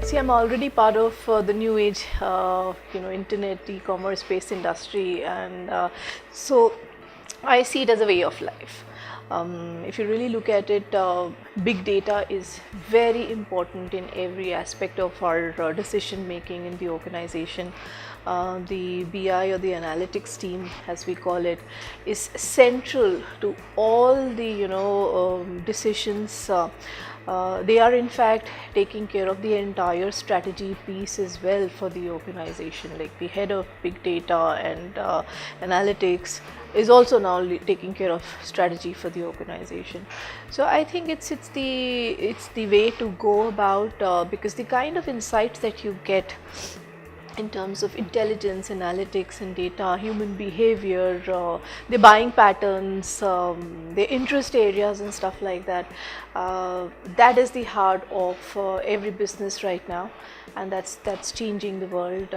See, I'm already part of the new age, internet, e-commerce based industry, and so I see it as a way of life. If you really look at it, big data is very important in every aspect of our decision making in the organization. The BI or the analytics team, as we call it, is central to all the decisions. They are in fact taking care of the entire strategy piece as well for the organization. Like the head of big data and analytics is also now taking care of strategy for the organization. So I think it's the way to go about, because the kind of insights that you get in terms of intelligence, analytics and data, human behavior, their buying patterns, their interest areas and stuff like that, that is the heart of every business right now, and that's changing the world.